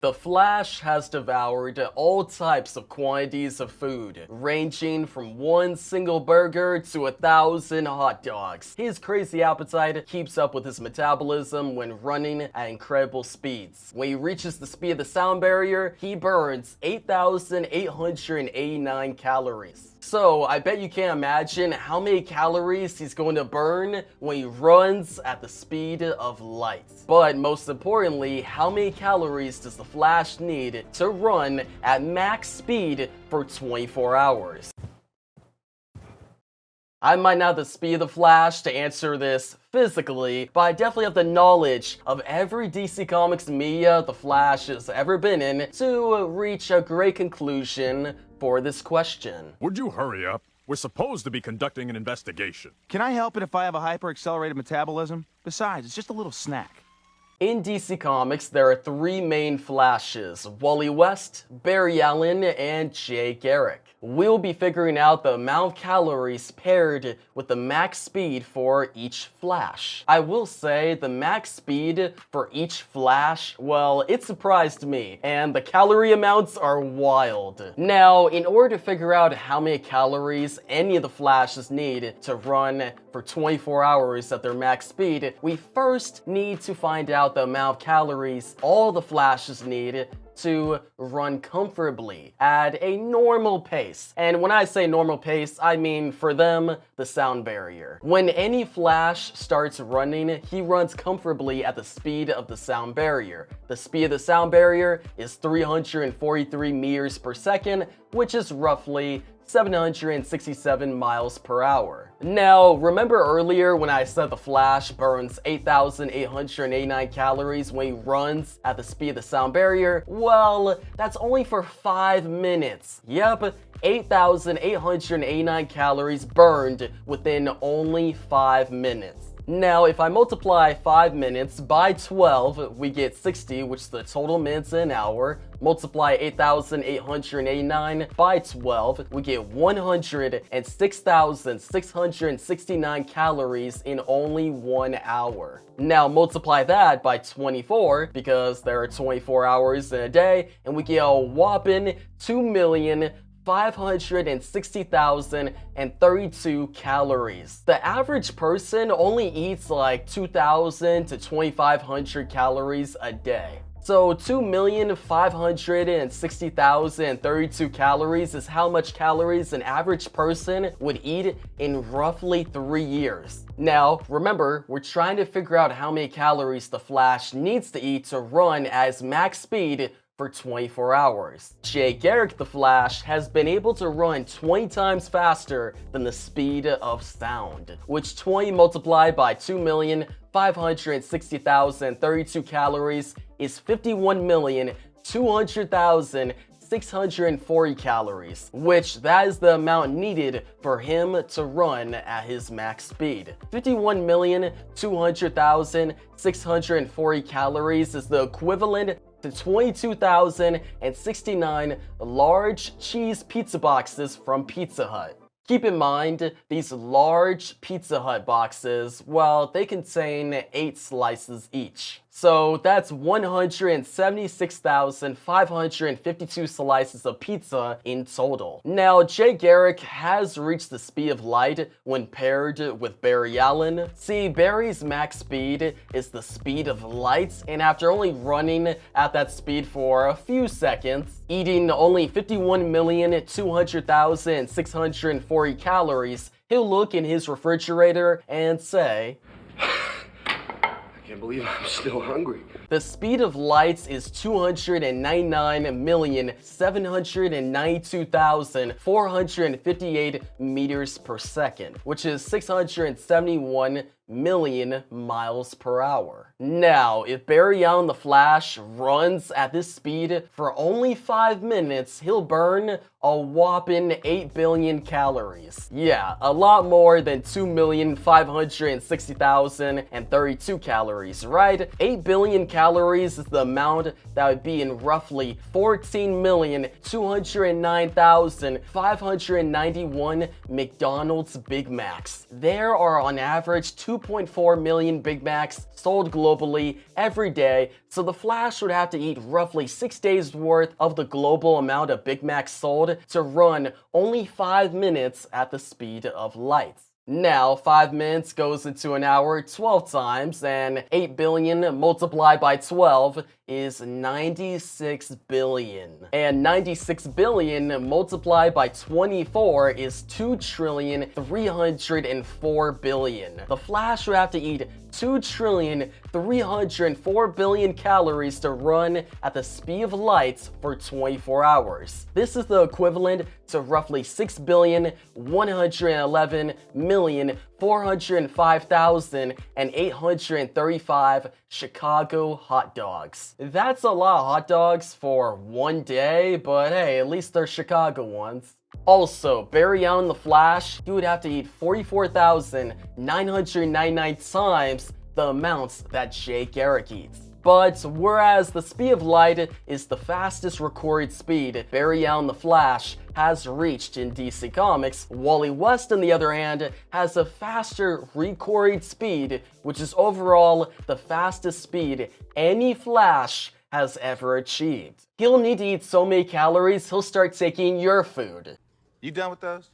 The Flash has devoured all types of quantities of food, ranging from one single burger to 1,000 hot dogs. His crazy appetite keeps up with his metabolism when running at incredible speeds. When he reaches the speed of the sound barrier, he burns 8,889 calories. So, I bet you can't imagine how many calories he's going to burn when he runs at the speed of light. But most importantly, how many calories does the Flash need to run at max speed for 24 hours? I might not have the speed of the Flash to answer this physically, but I definitely have the knowledge of every DC Comics media the Flash has ever been in to reach a great conclusion for this question. Would you hurry up? We're supposed to be conducting an investigation. Can I help it if I have a hyper-accelerated metabolism? Besides, it's just a little snack. In DC Comics, there are three main Flashes: Wally West, Barry Allen, and Jay Garrick. We'll be figuring out the amount of calories paired with the max speed for each Flash. I will say the max speed for each Flash, well, it surprised me, and the calorie amounts are wild. Now, in order to figure out how many calories any of the Flashes need to run for 24 hours at their max speed, we first need to find out the amount of calories all the Flashes need to run comfortably at a normal pace. And when I say normal pace, I mean for them, the sound barrier. When any Flash starts running, he runs comfortably at the speed of the sound barrier. The speed of the sound barrier is 343 meters per second, which is roughly 767 miles per hour. Now, remember earlier when I said the Flash burns 8,889 calories when he runs at the speed of the sound barrier? Well, that's only for 5 minutes. Yep, 8,889 calories burned within only 5 minutes. Now, if I multiply 5 minutes by 12, we get 60, which is the total minutes in an hour. Multiply 8,889 by 12, we get 106,669 calories in only 1 hour. Now multiply that by 24, because there are 24 hours in a day, and we get a whopping 2,560,032 calories. The average person only eats like 2,000 to 2,500 calories a day. So 2,560,032 calories is how much calories an average person would eat in roughly 3 years. Now, remember, we're trying to figure out how many calories the Flash needs to eat to run at his max speed for 24 hours. Jay Garrick the Flash has been able to run 20 times faster than the speed of sound, which 20 multiplied by 2,560,032 calories is 51,200,640 calories, which that is the amount needed for him to run at his max speed. 51,200,640 calories is the equivalent to 22,069 large cheese pizza boxes from Pizza Hut. Keep in mind, these large Pizza Hut boxes, well, they contain 8 slices each. So that's 176,552 slices of pizza in total. Now, Jay Garrick has reached the speed of light when paired with Barry Allen. See, Barry's max speed is the speed of light, and after only running at that speed for a few seconds, eating only 51,200,640 calories, he'll look in his refrigerator and say, I can't believe I'm still hungry. The speed of light is 299,792,458 meters per second, which is 671 million miles per hour. Now, if Barry Allen the Flash runs at this speed for only 5 minutes, he'll burn a whopping 8 billion calories. Yeah, a lot more than 2,560,032 calories, right? 8 billion calories is the amount that would be in roughly 14,209,591 McDonald's Big Macs. There are on average 2 2.4 million Big Macs sold globally every day, so the Flash would have to eat roughly 6 days worth of the global amount of Big Macs sold to run only 5 minutes at the speed of light. Now, 5 minutes goes into an hour 12 times, and 8 billion multiplied by 12 is 96 billion. And 96 billion multiplied by 24 is 2,304 billion. The Flash would have to eat 2,304 billion calories to run at the speed of light for 24 hours. This is the equivalent to roughly 6,111,405,835 Chicago hot dogs. That's a lot of hot dogs for one day, but hey, at least they're Chicago ones. Also, Barry Allen the Flash, he would have to eat 44,999 times the amounts that Jay Garrick eats. But whereas the speed of light is the fastest recorded speed Barry Allen the Flash has reached in DC Comics, Wally West, on the other hand, has a faster recorded speed, which is overall the fastest speed any Flash has ever achieved. He'll need to eat so many calories, he'll start taking your food. You done with those?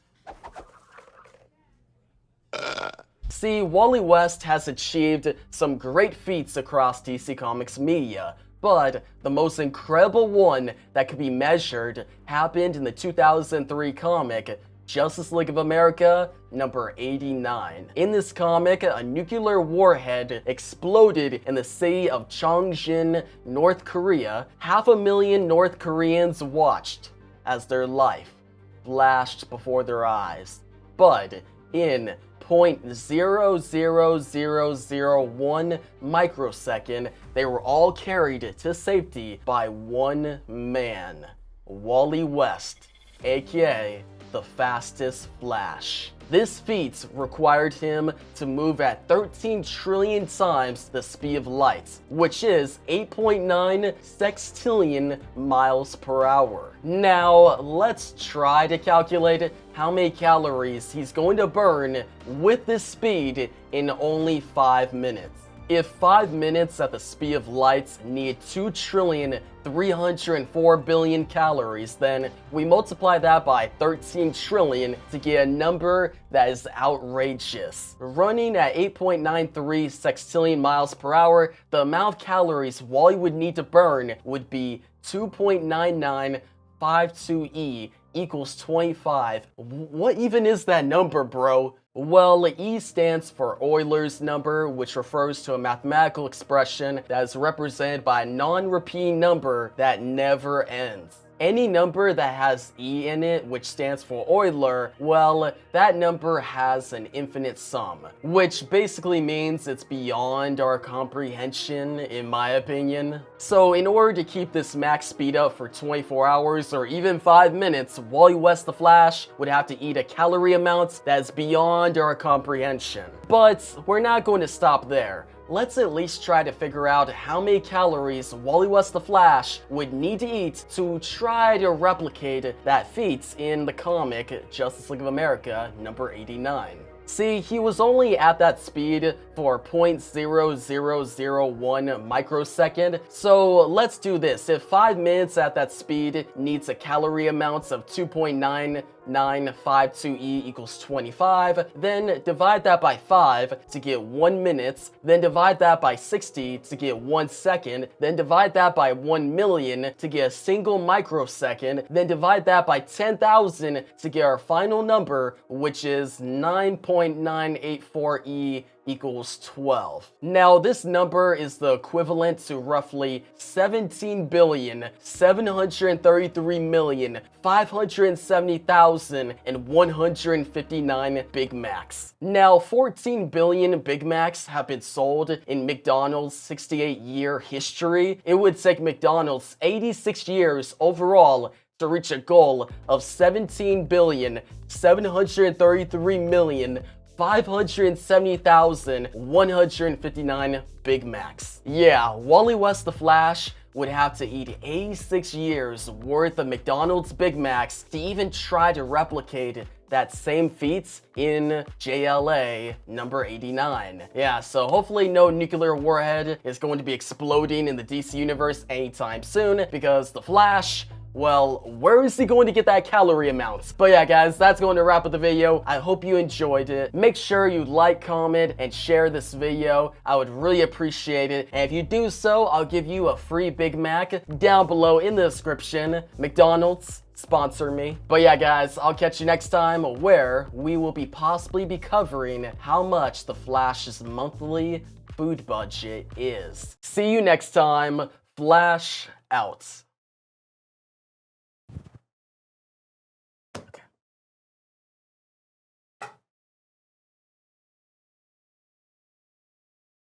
See, Wally West has achieved some great feats across DC Comics media, but the most incredible one that could be measured happened in the 2003 comic Justice League of America number 89. In this comic, a nuclear warhead exploded in the city of Chongjin, North Korea. 500,000 North Koreans watched as their life flashed before their eyes. But in 0.00001 microsecond, they were all carried to safety by one man, Wally West, aka the fastest Flash. This feat required him to move at 13 trillion times the speed of light, which is 8.9 sextillion miles per hour. Now, let's try to calculate how many calories he's going to burn with this speed in only 5 minutes. If 5 minutes at the speed of light need 2,304 billion calories, then we multiply that by 13 trillion to get a number that is outrageous. Running at 8.93 sextillion miles per hour, the amount of calories Wally would need to burn would be 2.9952 equals 25. What even is that number, bro? Well, E stands for Euler's number, which refers to a mathematical expression that is represented by a non-repeating number that never ends. Any number that has E in it, which stands for Euler, well, that number has an infinite sum, which basically means it's beyond our comprehension, in my opinion. So in order to keep this max speed up for 24 hours or even 5 minutes, Wally West the Flash would have to eat a calorie amount that is beyond our comprehension. But we're not going to stop there. Let's at least try to figure out how many calories Wally West the Flash would need to eat to try to replicate that feat in the comic Justice League of America number 89. See, he was only at that speed for 0.0001 microsecond, so let's do this. If 5 minutes at that speed needs a calorie amount of 2.9952 equals 25, then divide that by 5 to get 1 minute, then divide that by 60 to get 1 second, then divide that by 1 million to get a single microsecond, then divide that by 10,000 to get our final number, which is 9.984 equals 12. Now, this number is the equivalent to roughly 17,733,570,159 Big Macs. Now, 14 billion Big Macs have been sold in McDonald's 68-year history. It would take McDonald's 86 years overall to reach a goal of 17,733,570,159 Big Macs. Yeah, Wally West the Flash would have to eat 86 years worth of McDonald's Big Macs to even try to replicate that same feats in JLA number 89. Yeah, so hopefully no nuclear warhead is going to be exploding in the DC universe anytime soon, because the Flash, well, where is he going to get that calorie amount? But yeah, guys, that's going to wrap up the video. I hope you enjoyed it. Make sure you like, comment, and share this video. I would really appreciate it. And if you do so, I'll give you a free Big Mac down below in the description. McDonald's, sponsor me. But yeah, guys, I'll catch you next time, where we will possibly be covering how much the Flash's monthly food budget is. See you next time. Flash out.